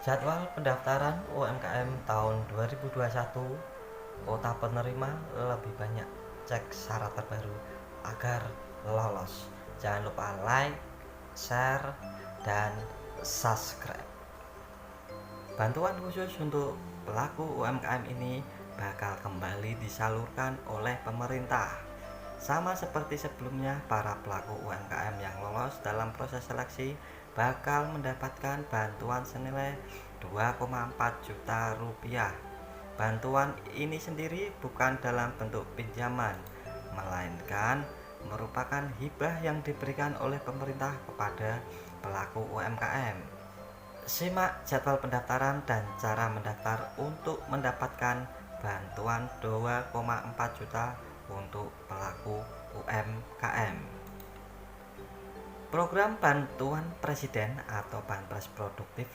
Jadwal pendaftaran UMKM tahun 2021, kota penerima lebih banyak. Cek syarat terbaru agar lolos. Jangan lupa like, share, dan subscribe. Bantuan khusus untuk pelaku UMKM ini bakal kembali disalurkan oleh pemerintah. Sama seperti sebelumnya, para pelaku UMKM yang lolos dalam proses seleksi bakal mendapatkan bantuan senilai 2,4 juta rupiah. Bantuan ini sendiri bukan dalam bentuk pinjaman, melainkan merupakan hibah yang diberikan oleh pemerintah kepada pelaku UMKM. Simak jadwal pendaftaran dan cara mendaftar untuk mendapatkan bantuan 2,4 juta untuk pelaku UMKM. Program bantuan presiden atau Banpres Produktif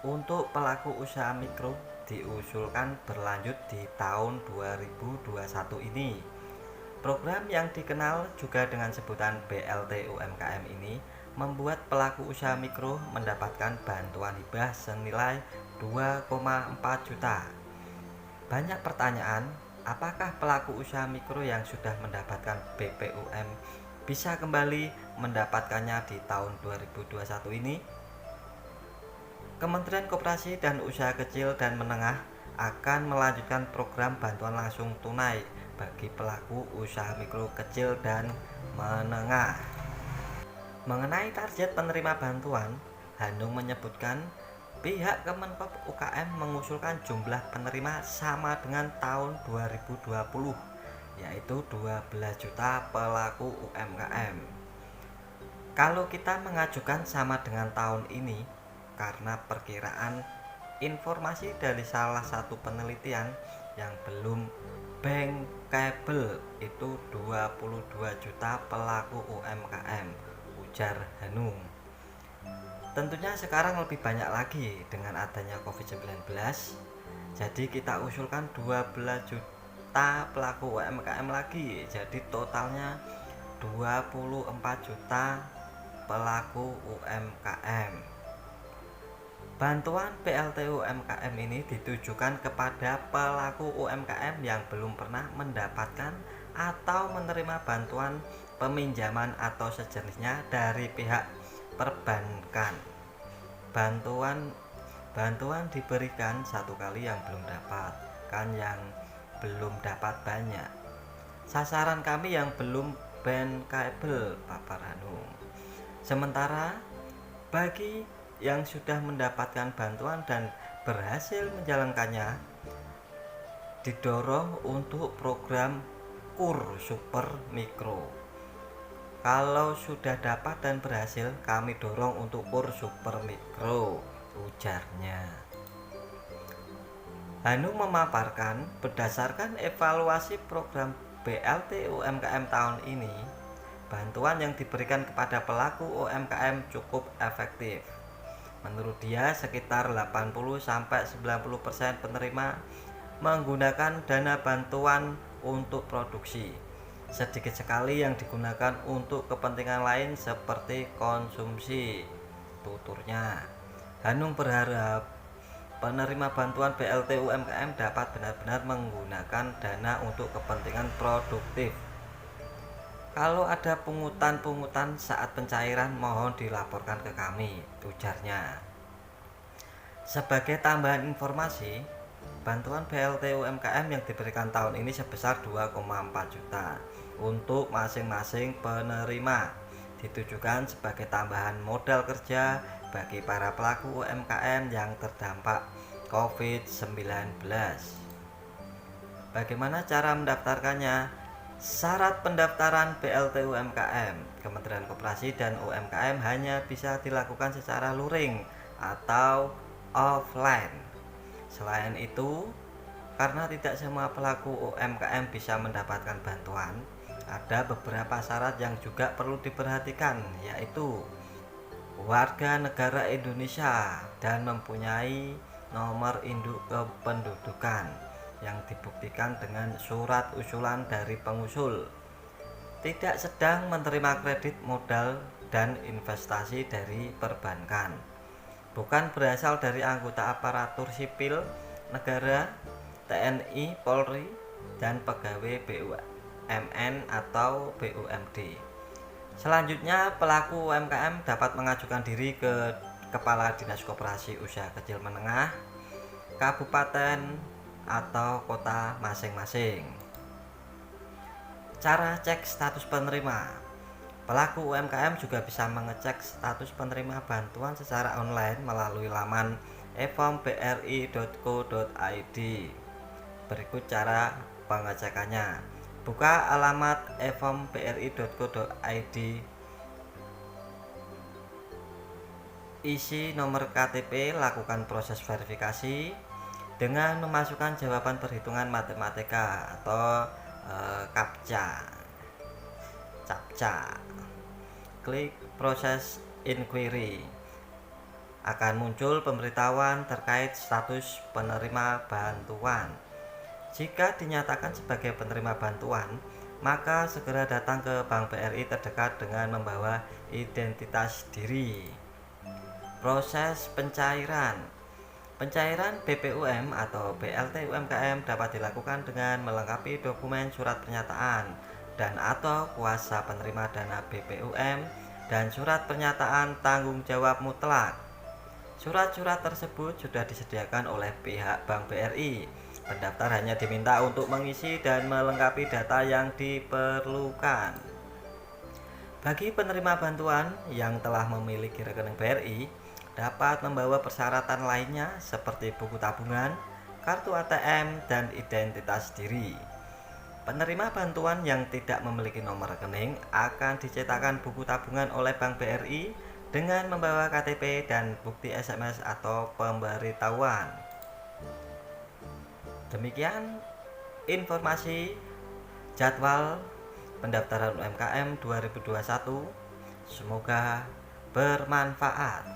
untuk pelaku usaha mikro diusulkan berlanjut di tahun 2021 ini. Program yang dikenal juga dengan sebutan BLT UMKM ini membuat pelaku usaha mikro mendapatkan bantuan hibah senilai 2,4 juta. Banyak pertanyaan, apakah pelaku usaha mikro yang sudah mendapatkan BPUM bisa kembali mendapatkannya di tahun 2021 ini? Kementerian Koperasi dan Usaha Kecil dan Menengah akan melanjutkan program bantuan langsung tunai bagi pelaku usaha mikro kecil dan menengah. Mengenai target penerima bantuan, Hanung menyebutkan pihak Kemenkop UKM mengusulkan jumlah penerima sama dengan tahun 2020, yaitu 12 juta pelaku UMKM. Kalau kita mengajukan sama dengan tahun ini, karena perkiraan informasi dari salah satu penelitian yang belum bankable itu 22 juta pelaku UMKM, ujar Hanung. Tentunya sekarang lebih banyak lagi dengan adanya COVID-19. Jadi kita usulkan 12 juta pelaku UMKM lagi. Jadi totalnya 24 juta pelaku UMKM. Bantuan BLT UMKM ini ditujukan kepada pelaku UMKM yang belum pernah mendapatkan atau menerima bantuan peminjaman atau sejenisnya dari pihak perbankan. Bantuan diberikan satu kali yang belum dapat, kan yang belum dapat banyak. Sasaran kami yang belum bankable, paparan Hanung. Sementara bagi yang sudah mendapatkan bantuan dan berhasil menjalankannya, didorong untuk program KUR Super Mikro. Kalau sudah dapat dan berhasil, kami dorong untuk KUR Super Mikro, ujarnya. Hanung memaparkan berdasarkan evaluasi program BLT UMKM tahun ini, bantuan yang diberikan kepada pelaku UMKM cukup efektif. Menurut dia, sekitar 80-90% penerima menggunakan dana bantuan untuk produksi. Sedikit sekali yang digunakan untuk kepentingan lain seperti konsumsi, tuturnya. Hanung berharap penerima bantuan BLT UMKM dapat benar-benar menggunakan dana untuk kepentingan produktif. Kalau ada pungutan-pungutan saat pencairan, mohon dilaporkan ke kami, ujarnya. Sebagai tambahan informasi, bantuan BLT UMKM yang diberikan tahun ini sebesar 2,4 juta untuk masing-masing penerima, ditujukan sebagai tambahan modal kerja bagi para pelaku UMKM yang terdampak COVID-19. Bagaimana cara mendaftarkannya? Syarat pendaftaran BLT UMKM Kementerian Koperasi dan UMKM hanya bisa dilakukan secara luring atau offline. Selain itu, karena tidak semua pelaku UMKM bisa mendapatkan bantuan, ada beberapa syarat yang juga perlu diperhatikan, yaitu warga negara Indonesia dan mempunyai nomor induk kependudukan yang dibuktikan dengan surat usulan dari pengusul, tidak sedang menerima kredit modal dan investasi dari perbankan, bukan berasal dari anggota aparatur sipil negara, TNI, Polri, dan pegawai BUMN atau BUMD. Selanjutnya, pelaku UMKM dapat mengajukan diri ke Kepala Dinas Koperasi Usaha Kecil Menengah, kabupaten, atau kota masing-masing. Cara cek status penerima. Pelaku UMKM juga bisa mengecek status penerima bantuan secara online melalui laman evomBRI.co.id. Berikut cara pengecekannya. Buka alamat evomBRI.co.id, isi nomor KTP, lakukan proses verifikasi dengan memasukkan jawaban perhitungan matematika atau CAPTCHA. Klik proses inquiry. Akan muncul pemberitahuan terkait status penerima bantuan. Jika dinyatakan sebagai penerima bantuan, maka segera datang ke Bank BRI terdekat dengan membawa identitas diri. Proses pencairan. Pencairan BPUM atau BLT UMKM dapat dilakukan dengan melengkapi dokumen surat pernyataan dan atau kuasa penerima dana BPUM dan surat pernyataan tanggung jawab mutlak. Surat-surat tersebut sudah disediakan oleh pihak Bank BRI. Pendaftar hanya diminta untuk mengisi dan melengkapi data yang diperlukan. Bagi penerima bantuan yang telah memiliki rekening BRI, dapat membawa persyaratan lainnya seperti buku tabungan, kartu ATM, dan identitas diri. Penerima bantuan yang tidak memiliki nomor rekening akan dicetakkan buku tabungan oleh Bank BRI dengan membawa KTP dan bukti SMS atau pemberitahuan. Demikian informasi jadwal pendaftaran UMKM 2021. Semoga bermanfaat.